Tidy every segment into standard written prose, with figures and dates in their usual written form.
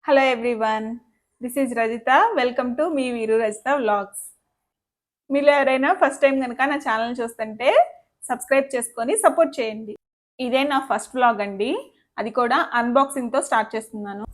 Hello everyone, this is Rajitha. Welcome to మీ వీరు Rajitha vlogs. మీలో ఎవరైనా ఫస్ట్ టైం కనుక నా ఛానల్ చూస్తుంటే సబ్స్క్రైబ్ చేసుకొని సపోర్ట్ చేయండి. ఇదే నా ఫస్ట్ వ్లాగ్ అండి, అది కూడా అన్బాక్సింగ్తో స్టార్ట్ చేస్తున్నాను.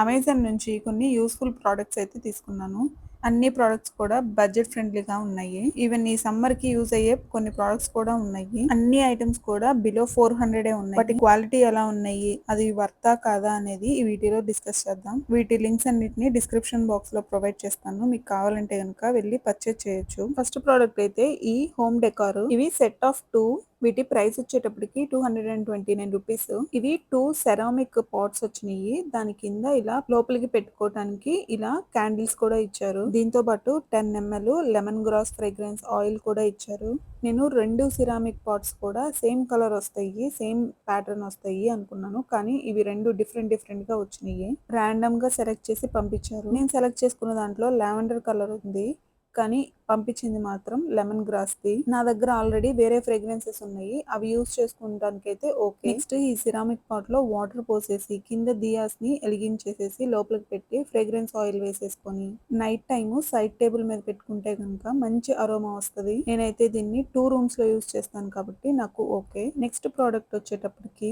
అమెజాన్ నుంచి కొన్ని యూస్ఫుల్ ప్రోడక్ట్స్ అయితే తీసుకున్నాను. అన్ని ప్రోడక్ట్స్ కూడా బడ్జెట్ ఫ్రెండ్లీగా ఉన్నాయి. ఈవెన్ ఈ సమ్మర్ కి యూజ్ అయ్యే కొన్ని ప్రోడక్ట్స్ కూడా ఉన్నాయి. అన్ని ఐటమ్స్ కూడా బిలో 400 ఉన్నాయి. వాటి క్వాలిటీ ఎలా ఉన్నాయి, అది వర్తా కాదా అనేది ఈ వీడియోలో డిస్కస్ చేద్దాం. వీటి లింక్స్ అన్నిటిని డిస్క్రిప్షన్ బాక్స్ లో ప్రొవైడ్ చేస్తాను. మీకు కావాలంటే కనుక వెళ్ళి పర్చేజ్ చేయొచ్చు. ఫస్ట్ ప్రోడక్ట్ అయితే ఈ హోమ్ డెకార్. ఇవి సెట్ ఆఫ్ 2. వీటి ప్రైస్ వచ్చేటప్పటికి 229 రూపీస్. ఇవి 2 సెరామిక్ పాట్స్ వచ్చినాయి. దాని కింద ఇలా లోపలికి పెట్టుకోవడానికి ఇలా క్యాండిల్స్ కూడా ఇచ్చారు. దీంతో పాటు 10 ml lemon grass fragrance oil కూడా ఇచ్చారు. నేను 2 సిరామిక్ పాట్స్ కూడా సేమ్ కలర్ వస్తాయి, సేమ్ ప్యాటర్న్ వస్తాయి అనుకున్నాను, కానీ ఇవి 2 డిఫరెంట్ గా వచ్చినాయి. ర్యాండమ్ గా సెలెక్ట్ చేసి పంపించారు. నేను సెలెక్ట్ చేసుకున్న దాంట్లో లావెండర్ కలర్ ఉంది, కానీ పంపించింది మాత్రం లెమన్ గ్రాస్ ది. నా దగ్గర ఆల్రెడీ వేరే ఫ్రేగ్రెన్సెస్ ఉన్నాయి, అవి యూజ్ చేసుకుంటానికి అయితే ఓకే. నెక్స్ట్ ఈ సిరామిక్ పాట్ లో వాటర్ పోసేసి కింద దియాస్ ని ఎలిగించేసేసి లోపలికి పెట్టి ఫ్రేగ్రెన్స్ ఆయిల్ వేసేసుకొని నైట్ టైమ్ సైడ్ టేబుల్ మీద పెట్టుకుంటే కనుక మంచి అరోమా వస్తుంది. నేనైతే దీన్ని 2 రూమ్స్ లో యూజ్ చేస్తాను కాబట్టి నాకు ఓకే. నెక్స్ట్ ప్రోడక్ట్ వచ్చేటప్పటికి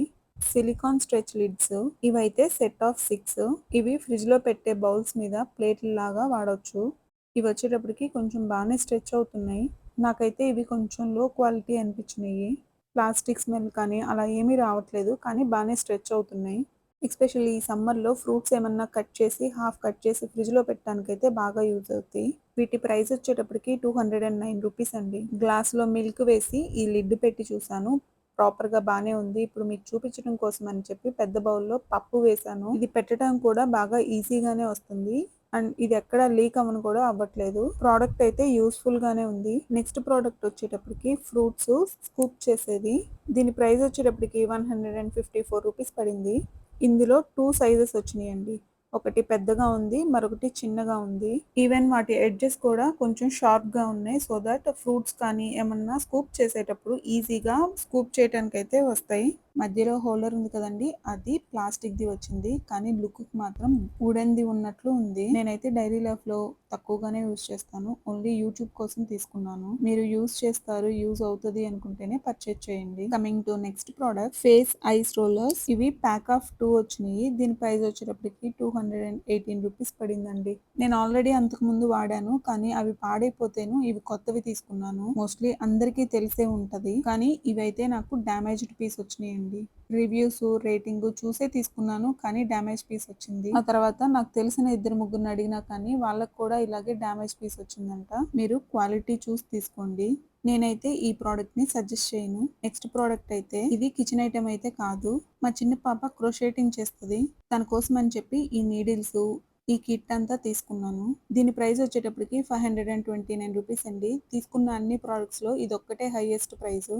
సిలికాన్ స్ట్రెచ్ లిడ్స్. ఇవైతే సెట్ ఆఫ్ 6. ఇవి ఫ్రిడ్జ్ లో పెట్టే బౌల్స్ మీద ప్లేట్ల లాగా వాడొచ్చు. ఇవి వచ్చేటప్పటికి కొంచెం బాగానే స్ట్రెచ్ అవుతున్నాయి. నాకైతే ఇవి కొంచెం లో క్వాలిటీ అనిపించినాయి. ప్లాస్టిక్ స్మెల్ కానీ అలా ఏమీ రావట్లేదు, కానీ బాగానే స్ట్రెచ్ అవుతున్నాయి. ఎస్పెషల్లీ ఈ సమ్మర్లో ఫ్రూట్స్ ఏమన్నా కట్ చేసి హాఫ్ కట్ చేసి ఫ్రిడ్జ్లో పెట్టడానికైతే బాగా యూజ్ అవుతాయి. వీటి ప్రైస్ వచ్చేటప్పటికి 209 రూపీస్ అండి. గ్లాస్లో మిల్క్ వేసి ఈ లిడ్ పెట్టి చూసాను, ప్రాపర్గా బాగానే ఉంది. ఇప్పుడు మీకు చూపించడం కోసం అని చెప్పి పెద్ద బౌల్లో పప్పు వేసాను. ఇది పెట్టడం కూడా బాగా ఈజీగానే వస్తుంది అండ్ ఇది ఎక్కడ లీక్ అవ్వను కూడా అవ్వట్లేదు. ప్రోడక్ట్ అయితే యూస్ఫుల్ గానే ఉంది. నెక్స్ట్ ప్రోడక్ట్ వచ్చేటప్పటికి ఫ్రూట్స్ స్కూప్ చేసేది. దీని ప్రైస్ వచ్చేటప్పటికి 154 రూపీస్ పడింది. ఇందులో 2 సైజెస్ వచ్చినాయండి. ఒకటి పెద్దగా ఉంది, మరొకటి చిన్నగా ఉంది. ఈవెన్ వాటి ఎడ్జెస్ కూడా కొంచెం షార్ప్ గా ఉన్నాయి, సో దట్ ఫ్రూట్స్ కానీ ఏమన్నా స్కూప్ చేసేటప్పుడు ఈజీగా స్కూప్ చేయడానికి అయితే వస్తాయి. మధ్యలో హోల్డర్ ఉంది కదండి, అది ప్లాస్టిక్ ది వచ్చింది, కానీ లుక్ మాత్రం వుడెన్ ది ఉన్నట్లు ఉంది. నేనైతే డైలీ లైఫ్ లో తక్కువగానే యూజ్ చేస్తాను, ఓన్లీ యూట్యూబ్ కోసం తీసుకున్నాను. మీరు యూజ్ చేస్తారు, యూజ్ అవుతుంది అనుకుంటేనే పర్చేజ్ చేయండి. Coming to next product, face ice rollers. ఇవి ప్యాక్ ఆఫ్ 2 వచ్చినాయి. దీని ప్రైస్ వచ్చేటప్పటికి 218 రూపీస్ పడిందండి. నేను ఆల్రెడీ అంతకు ముందు వాడాను, కానీ అవి పాడైపోతేను ఇవి కొత్తవి తీసుకున్నాను. మోస్ట్లీ అందరికీ తెలిసే ఉంటది, కానీ ఇవైతే నాకు డ్యామేజ్డ్ పీస్ వచ్చినాయండి. రివ్యూస్ రేటింగ్ చూసే తీసుకున్నాను, కానీ డ్యామేజ్ పీస్ వచ్చింది. ఆ తర్వాత నాకు తెలిసిన 2-3 అడిగినా కానీ వాళ్ళకు కూడా ఇలాగే డ్యామేజ్ పీస్ వచ్చిందంట. మీరు క్వాలిటీ చూసి తీసుకోండి. నేనైతే ఈ ప్రోడక్ట్ ని సజెస్ట్ చేయను. నెక్స్ట్ ప్రోడక్ట్ అయితే ఇది కిచెన్ ఐటమ్ అయితే కాదు. మా చిన్న పాప క్రోషేటింగ్ చేస్తుంది, తన కోసం అని చెప్పి ఈ నీడిల్స్ ఈ కిట్ అంతా తీసుకున్నాను. దీని ప్రైస్ వచ్చేటప్పటికి 529 రూపీస్ అండి. తీసుకున్న అన్ని ప్రోడక్ట్స్ లో ఇది ఒక్కటే హైయెస్ట్ ప్రైస్.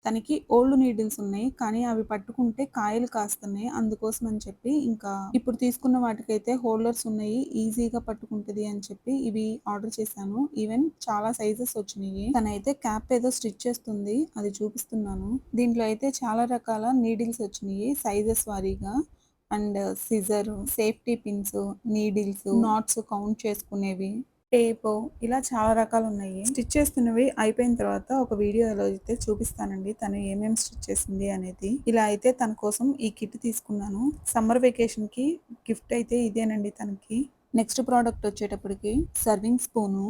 తనకి ఓల్డ్ నీడిల్స్ ఉన్నాయి, కానీ అవి పట్టుకుంటే కాయలు కాస్తున్నాయి, అందుకోసం అని చెప్పి ఇంకా ఇప్పుడు తీసుకున్న వాటికైతే హోల్డర్స్ ఉన్నాయి, ఈజీగా పట్టుకుంటది అని చెప్పి ఇవి ఆర్డర్ చేశాను. ఈవెన్ చాలా సైజెస్ వచ్చినాయి. తనైతే క్యాప్ ఏదో స్టిచ్ చేస్తుంది, అది చూపిస్తున్నాను. దీంట్లో అయితే చాలా రకాల నీడిల్స్ వచ్చినాయి సైజెస్ వారీగా, and scissor, safety pins, needles, knots count చేసుకునేవి, టేప్, ఇలా చాలా రకాలు ఉన్నాయి. స్టిచ్ చేస్తున్నవి అయిపోయిన తర్వాత ఒక వీడియోలో అయితే చూపిస్తానండి తను ఏమేమి స్టిచ్ చేసింది అనేది. ఇలా అయితే తన కోసం ఈ కిట్ తీసుకున్నాను. సమ్మర్ వెకేషన్ కి గిఫ్ట్ అయితే ఇదేనండి తనకి. నెక్స్ట్ ప్రోడక్ట్ వచ్చేటప్పటికి సర్వింగ్ స్పూను.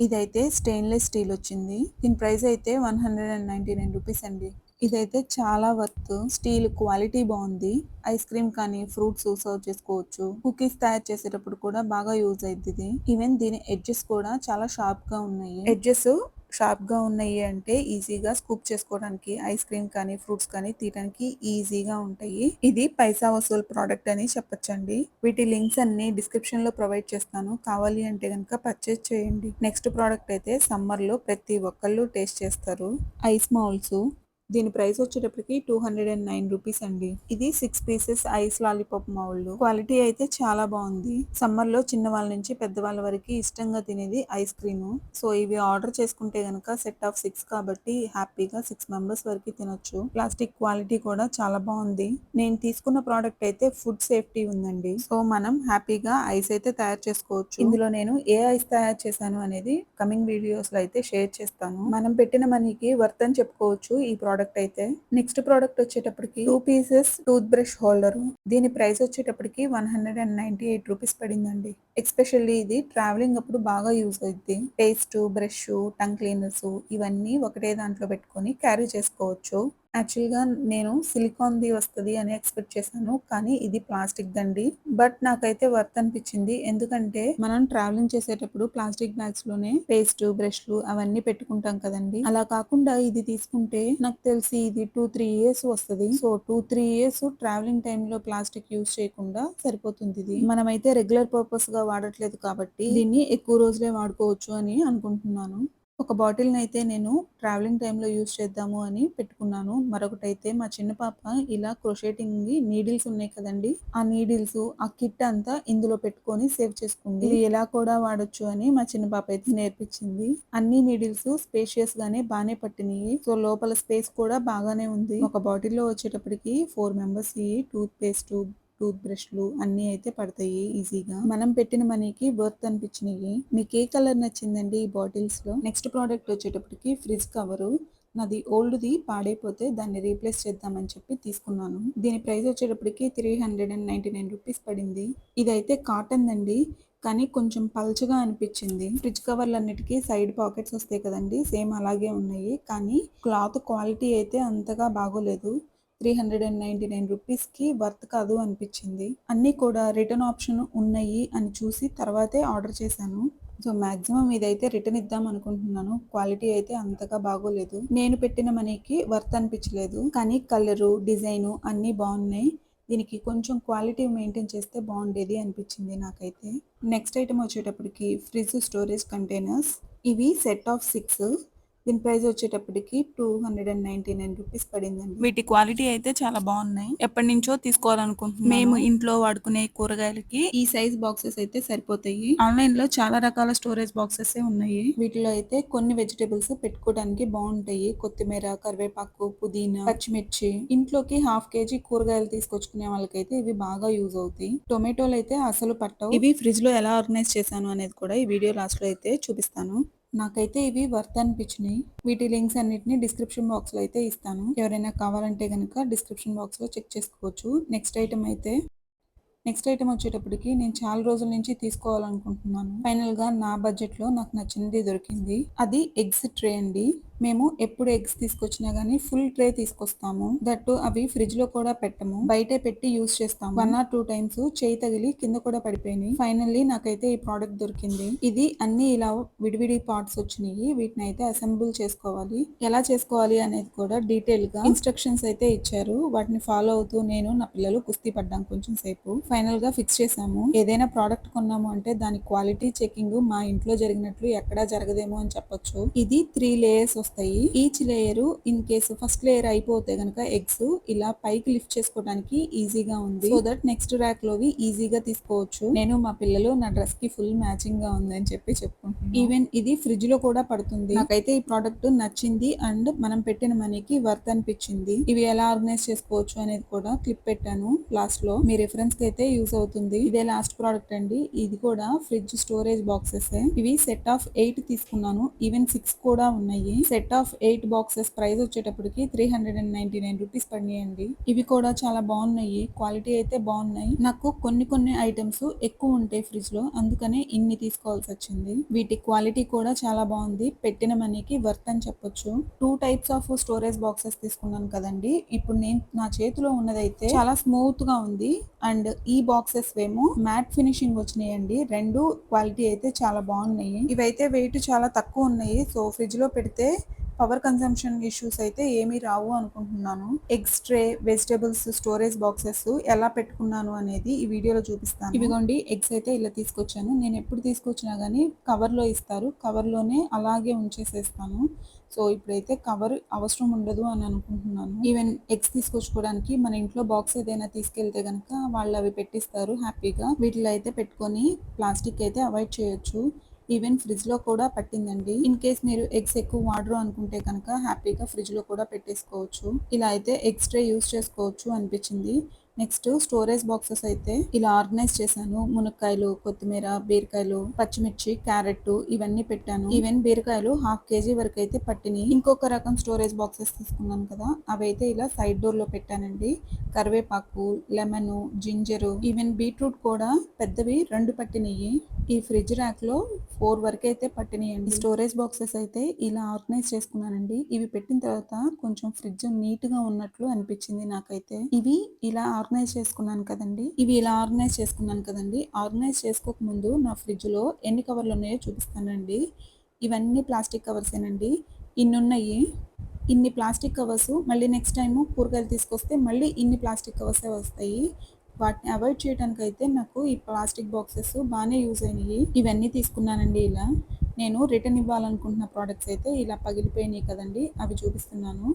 ఇదైతే స్టెయిన్లెస్ స్టీల్ వచ్చింది. దీని ప్రైస్ అయితే 199 రూపీస్ అండి. ఇదైతే చాలా వర్త్. స్టీల్ క్వాలిటీ బాగుంది. ఐస్ క్రీమ్ కానీ ఫ్రూట్స్ సర్వ్ చేసుకోవచ్చు. కుకీస్ తయారు చేసేటప్పుడు కూడా బాగా యూజ్ అయింది ఇది. ఈవెన్ దీని ఎడ్జెస్ కూడా చాలా షార్ప్ గా ఉన్నాయి. ఎడ్జెస్ షార్ప్ గా ఉన్నాయి అంటే ఈజీగా స్కూప్ చేసుకోవడానికి ఐస్ క్రీమ్ కానీ ఫ్రూట్స్ కానీ తీయడానికి ఈజీగా ఉంటాయి. ఇది పైసా వసూల్ ప్రోడక్ట్ అని చెప్పొచ్చండి. వీటి లింక్స్ అన్ని డిస్క్రిప్షన్ లో ప్రొవైడ్ చేస్తాను, కావాలి అంటే కనుక పర్చేజ్ చేయండి. నెక్స్ట్ ప్రోడక్ట్ అయితే సమ్మర్ లో ప్రతి ఒక్కళ్ళు టేస్ట్ చేస్తారు, ఐస్ మౌల్స్. దీని ప్రైస్ వచ్చేటప్పటికి 209 రూపీస్ అండి. ఇది 6 pieces ice lollipop mould. Quality అయితే చాలా బాగుంది. సమ్మర్ లో చిన్న వాళ్ళ నుంచి పెద్దవాళ్ళ వరకు ఇష్టంగా తినేది ఐస్ క్రీమ్. సో ఇవి ఆర్డర్ చేసుకుంటే గనక సెట్ ఆఫ్ 6 కాబట్టి హ్యాపీగా 6 మెంబర్స్ వరకు తినొచ్చు. ప్లాస్టిక్ క్వాలిటీ కూడా చాలా బాగుంది. నేను తీసుకున్న ప్రోడక్ట్ అయితే ఫుడ్ సేఫ్టీ ఉందండి. సో మనం హ్యాపీగా ఐస్ అయితే తయారు చేసుకోవచ్చు. ఇందులో నేను ఏ ఐస్ తయారు చేశాను అనేది కమింగ్ వీడియోస్ లో అయితే షేర్ చేస్తాను. మనం పెట్టిన మనీకి వర్త్ అని చెప్పుకోవచ్చు ఈ ప్రోడక్ట్ అయితే. నెక్స్ట్ ప్రోడక్ట్ వచ్చేటప్పటికి 2 పీసెస్ టూత్ బ్రష్ హోల్డర్. దీని ప్రైస్ వచ్చేటప్పటికి 198 రూపీస్ పడిందండి. ఎక్స్పెషల్లీ ఇది ట్రావెలింగ్ అప్పుడు బాగా యూజ్ అవుతుంది. పేస్ట్, బ్రష్, టంగ్ క్లీనర్స్ ఇవన్నీ ఒకటే దాంట్లో పెట్టుకొని క్యారీ చేసుకోవచ్చు. యాక్చువల్గా నేను సిలికాన్ది వస్తుంది అని ఎక్స్పెక్ట్ చేశాను, కానీ ఇది ప్లాస్టిక్ దండి. బట్ నాకైతే వర్త్ అనిపించింది. ఎందుకంటే మనం ట్రావెలింగ్ చేసేటప్పుడు ప్లాస్టిక్ బ్యాగ్స్ లోనే పేస్ట్, బ్రష్లు అవన్నీ పెట్టుకుంటాం కదండి. అలా కాకుండా ఇది తీసుకుంటే నాకు తెలిసి ఇది 2-3 ఇయర్స్ వస్తుంది. సో 2-3 ఇయర్స్ ట్రావెలింగ్ టైమ్ లో ప్లాస్టిక్ యూజ్ చేయకుండా సరిపోతుంది. ఇది మనమైతే రెగ్యులర్ పర్పస్ గా వాడట్లేదు కాబట్టి దీన్ని ఎక్కువ రోజులే వాడుకోవచ్చు అని అనుకుంటున్నాను. ఒక బాటిల్ని అయితే నేను ట్రావెలింగ్ టైంలో యూజ్ చేద్దాము అని పెట్టుకున్నాను. మరొకటైతే మా చిన్న పాప ఇలా క్రోషేటింగ్ నీడిల్స్ ఉన్నాయి కదండి, ఆ నీడిల్స్ ఆ కిట్ అంతా ఇందులో పెట్టుకొని సేవ్ చేసుకుంది. ఇది ఎలా కూడా వాడొచ్చు అని మా చిన్న పాప అయితే నేర్పించింది. అన్ని నీడిల్స్ స్పేషియస్ గానే బాగానే పట్టినాయి. సో లోపల స్పేస్ కూడా బాగానే ఉంది. ఒక బాటిల్లో వచ్చేటప్పటికి 4 మెంబర్స్ టూత్ పేస్ట్, టూత్ బ్రష్లు అన్ని అయితే పడతాయి ఈజీగా. మనం పెట్టిన మనీకి వర్త్ అనిపించినాయి. మీకు ఏ కలర్ నచ్చిందండి ఈ బాటిల్స్ లో? నెక్స్ట్ ప్రోడక్ట్ వచ్చేటప్పటికి ఫ్రిడ్జ్ కవరు. నాది ఓల్డ్ది పాడైపోతే దాన్ని రీప్లేస్ చేద్దామని చెప్పి తీసుకున్నాను. దీని ప్రైస్ వచ్చేటప్పటికి 399 రూపీస్ పడింది. ఇదైతే కాటన్ అండి, కానీ కొంచెం పల్చగా అనిపించింది. ఫ్రిడ్జ్ కవర్లన్నిటికీ సైడ్ పాకెట్స్ వస్తాయి కదండి, సేమ్ అలాగే ఉన్నాయి. కానీ క్లాత్ క్వాలిటీ అయితే అంతగా బాగోలేదు. 399 రూపీస్కి వర్త్ కాదు అనిపించింది. అన్నీ కూడా రిటర్న్ ఆప్షన్ ఉన్నాయి అని చూసి తర్వాతే ఆర్డర్ చేశాను. సో మాక్సిమం ఇదైతే రిటర్న్ ఇద్దాం అనుకుంటున్నాను. క్వాలిటీ అయితే అంతగా బాగోలేదు. నేను పెట్టిన మనీకి వర్త్ అనిపించలేదు. కానీ కలరు, డిజైను అన్నీ బాగున్నాయి. దీనికి కొంచెం క్వాలిటీ మెయింటైన్ చేస్తే బాగుండేది అనిపించింది నాకైతే. నెక్స్ట్ ఐటమ్ వచ్చేటప్పటికి ఫ్రిడ్జ్ స్టోరేజ్ కంటైనర్స్. ఇవి సెట్ ఆఫ్ 6. దీని ప్రైస్ వచ్చేటప్పటికి 299 రూపీస్ పడిందండి. వీటి క్వాలిటీ అయితే చాలా బాగున్నాయి. ఎప్పటి నుంచో తీసుకోవాలనుకుంటున్నాను. మేము ఇంట్లో వాడుకునే కూరగాయలకి ఈ సైజ్ బాక్సెస్ అయితే సరిపోతాయి. ఆన్లైన్ లో చాలా రకాల స్టోరేజ్ బాక్సెస్ ఉన్నాయి. వీటిలో అయితే కొన్ని వెజిటేబుల్స్ పెట్టుకోవడానికి బాగుంటాయి. కొత్తిమీర, కరివేపాకు, పుదీనా, పచ్చిమిర్చి. ఇంట్లోకి హాఫ్ కేజీ కూరగాయలు తీసుకొచ్చుకునే వాళ్ళకైతే ఇవి బాగా యూజ్ అవుతాయి. టొమాటోలు అయితే అసలు పట్టవు. ఇవి ఫ్రిడ్జ్ లో ఎలా ఆర్గనైజ్ చేశాను అనేది కూడా ఈ వీడియో లాస్ట్ లో అయితే చూపిస్తాను. నాకైతే ఇవి వర్త్ అనిపించినాయి. వీటి లింక్స్ అన్నిటిని డిస్క్రిప్షన్ బాక్స్ లో అయితే ఇస్తాను. ఎవరైనా కావాలంటే కనుక డిస్క్రిప్షన్ బాక్స్ లో చెక్ చేసుకోవచ్చు. నెక్స్ట్ ఐటమ్ వచ్చేటప్పటికి నేను చాలా రోజుల నుంచి తీసుకోవాలనుకుంటున్నాను. ఫైనల్ గా నా బడ్జెట్ లో నాకు నచ్చినది దొరికింది. అది ఎగ్స్ ట్రే అండి. మేము ఎప్పుడు ఎగ్స్ తీసుకొచ్చినా గానీ ఫుల్ ట్రే తీసుకొస్తాము. దట్టు అవి ఫ్రిడ్జ్ లో కూడా పెట్టము, బయటే పెట్టి యూస్ చేస్తాము. 1 or 2 టైమ్స్ చేయి తగిలి కింద కూడా పడిపోయినాయి. ఫైనల్లీ నాకైతే ఈ ప్రోడక్ట్ దొరికింది. ఇది అన్ని ఇలా విడివిడి పార్ట్స్ వచ్చినాయి. వీటిని అయితే అసెంబుల్ చేసుకోవాలి. ఎలా చేసుకోవాలి అనేది కూడా డీటెయిల్ గా ఇన్స్ట్రక్షన్స్ అయితే ఇచ్చారు. వాటిని ఫాలో అవుతూ నేను నా పిల్లలు కుస్తీ పడ్డాం కొంచెం సేపు. ఫైనల్ గా ఫిక్స్ చేసాము. ఏదైనా ప్రోడక్ట్ కొన్నాము అంటే దాని క్వాలిటీ చెకింగ్ మా ఇంట్లో జరిగినట్లు ఎక్కడా జరగదేమో అని చెప్పొచ్చు. ఇది 3 లేయర్స్ వస్తాయి. Each layer in case first layer అయిపోతే గనక ఎగ్స్ ఇలా పైకి లిఫ్ట్ చేసుకోవడానికి ఈజీగా ఉంది. సో దట్ నెక్స్ట్ ర్యాక్ లోవి ఈజీగా తీసుకోవచ్చు. నేను మా పిల్లలు నా డ్రెస్ కి ఫుల్ మ్యాచింగ్ గా ఉంది అని చెప్పి చెప్పుకుంటున్నాను. ఈవెన్ ఇది ఫ్రిడ్జ్ లో కూడా పడుతుంది. నాకైతే ఈ ప్రోడక్ట్ నచ్చింది అండ్ మనం పెట్టిన మనీకి వర్త్ అనిపించింది. ఇవి ఎలా ఆర్గనైజ్ చేసుకోవచ్చు అనేది కూడా క్లిప్ పెట్టాను లాస్ట్ లో. మీ రిఫరెన్స్ కి అయితే యూజ్ అవుతుంది. ఇదే లాస్ట్ ప్రోడక్ట్ అండి. ఇది కూడా ఫ్రిడ్జ్ స్టోరేజ్ బాక్సెస్. ఇవి సెట్ ఆఫ్ 8 తీసుకున్నాను. ఈవెన్ 6 కూడా ఉన్నాయి. సెట్ ఆఫ్ 8 బాక్సెస్ ప్రైస్ వచ్చేటప్పటికి 399 రూపీస్ పడినాయండి. ఇవి కూడా చాలా బాగున్నాయి. క్వాలిటీ అయితే బాగున్నాయి. నాకు కొన్ని ఐటమ్స్ ఎక్కువ ఉంటాయి ఫ్రిడ్జ్ లో, అందుకనే ఇన్ని తీసుకోవాల్సి వచ్చింది. వీటి క్వాలిటీ కూడా చాలా బాగుంది. పెట్టిన మనీకి వర్త్ అని చెప్పొచ్చు. 2 టైప్స్ ఆఫ్ స్టోరేజ్ బాక్సెస్ తీసుకున్నాను కదండి. ఇప్పుడు నేను నా చేతిలో ఉన్నదైతే చాలా స్మూత్ గా ఉంది అండ్ ఈ బాక్సెస్ ఏమో మ్యాట్ ఫినిషింగ్ వచ్చినాయండి. రెండు క్వాలిటీ అయితే చాలా బాగున్నాయి. ఇవైతే వెయిట్ చాలా తక్కువ ఉన్నాయి. సో ఫ్రిడ్జ్ లో పెడితే పవర్ కన్సంప్షన్ ఇష్యూస్ అయితే ఏమీ రావు అనుకుంటున్నాను. Eggs tray, vegetables storage boxes ఎలా పెట్టుకున్నాను అనేది ఈ వీడియోలో చూపిస్తాను. ఇవిగోండి ఎగ్స్ అయితే ఇలా తీసుకొచ్చాను. నేను ఎప్పుడు తీసుకొచ్చినా కానీ కవర్లో ఇస్తారు, కవర్లోనే అలాగే ఉంచేసేస్తాను. సో ఇప్పుడైతే కవర్ అవసరం ఉండదు అని అనుకుంటున్నాను. ఈవెన్ ఎగ్స్ తీసుకొచ్చుకోవడానికి మన ఇంట్లో బాక్స్ ఏదైనా తీసుకెళ్తే కనుక వాళ్ళు అవి పెట్టిస్తారు హ్యాపీగా. వీటిలో అయితే పెట్టుకొని ప్లాస్టిక్ అయితే అవాయిడ్ చేయొచ్చు. ఈవెన్ ఫ్రిడ్జ్లో కూడా పట్టిందండి. ఇన్ కేస్ మీరు ఎగ్స్ ఎక్కువ వాడరు అనుకుంటే కనుక హ్యాపీగా ఫ్రిడ్జ్లో కూడా పెట్టేసుకోవచ్చు. ఇలా అయితే ఎగ్స్ ట్రే యూస్ చేసుకోవచ్చు అనిపించింది. నెక్స్ట్ స్టోరేజ్ బాక్సెస్ అయితే ఇలా ఆర్గనైజ్ చేశాను. మునక్కాయలు, కొత్తిమీర, బీరకాయలు, పచ్చిమిర్చి, క్యారెట్ ఇవన్నీ పెట్టాను. ఈవెన్ బీరకాయలు 1/2 kg వరకు అయితే పట్టినాయి. ఇంకొక రకం స్టోరేజ్ బాక్సెస్ తీసుకున్నాను కదా, అవైతే ఇలా సైడ్ డోర్ లో పెట్టానండి. కరివేపాకు, లెమన్, జింజరు, ఈవెన్ బీట్రూట్ కూడా పెద్దవి 2 పట్టినాయి. ఈ ఫ్రిడ్జ్ ర్యాక్ లో 4 వరకు అయితే పట్టినాయండి. స్టోరేజ్ బాక్సెస్ అయితే ఇలా ఆర్గనైజ్ చేసుకున్నానండి. ఇవి పెట్టిన తర్వాత కొంచెం ఫ్రిడ్జ్ నీట్ గా ఉన్నట్లు అనిపించింది నాకైతే. ఇవి ఇలా ఆర్గనైజ్ చేసుకున్నాను కదండి. ఆర్గనైజ్ చేసుకోక ముందు నా ఫ్రిడ్జ్ లో ఎన్ని కవర్లు ఉన్నాయో చూపిస్తానండి. ఇవన్నీ ప్లాస్టిక్ కవర్సేనండి. ఇన్ని ఉన్నాయి. ఇన్ని ప్లాస్టిక్ కవర్స్ మళ్ళీ నెక్స్ట్ టైం కూరగాయలు తీసుకొస్తే మళ్ళీ ఇన్ని ప్లాస్టిక్ కవర్సే వస్తాయి. వాటిని అవాయిడ్ చేయడానికి అయితే నాకు ఈ ప్లాస్టిక్ బాక్సెస్ బాగానే యూజ్ అయినాయి. ఇవన్నీ తీసుకున్నానండి. ఇలా నేను రిటర్న్ ఇవ్వాలనుకుంటున్న ప్రోడక్ట్స్ అయితే ఇలా పగిలిపోయినాయి కదండి, అవి చూపిస్తున్నాను.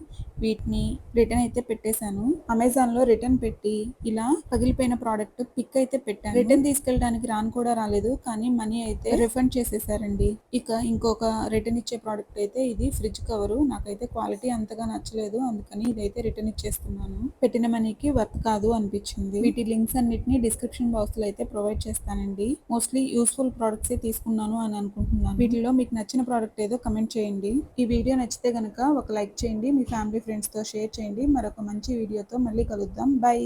వీటిని రిటర్న్ అయితే పెట్టేశాను. అమెజాన్లో రిటర్న్ పెట్టి ఇలా పగిలిపోయిన ప్రోడక్ట్ పిక్ అయితే పెట్టాను. రిటర్న్ తీసుకెళ్ళడానికి రాను కూడా రాలేదు, కానీ మనీ అయితే రిఫండ్ చేసేసారండి. ఇక ఇంకొక రిటర్న్ ఇచ్చే ప్రోడక్ట్ అయితే ఇది ఫ్రిడ్జ్ కవరు. నాకైతే క్వాలిటీ అంతగా నచ్చలేదు, అందుకని ఇదైతే రిటర్న్ ఇచ్చేస్తున్నాను. పెట్టిన మనీకి వర్త్ కాదు అనిపించింది. వీటి లింక్స్ అన్నిటిని డిస్క్రిప్షన్ బాక్స్ లో అయితే ప్రొవైడ్ చేస్తానండి. మోస్ట్లీ యూస్ఫుల్ ప్రోడక్ట్స్ తీసుకున్నాను అని అనుకుంటున్నాను. వీటిలో మీకు నచ్చిన ప్రోడక్ట్ ఏదో కమెంట్ చేయండి. ఈ వీడియో నచ్చితే గనక ఒక లైక్ చేయండి. మీ ఫ్యామిలీ ఫ్రెండ్స్ తో షేర్ చేయండి. మరొక మంచి వీడియోతో మళ్ళీ కలుద్దాం. బై.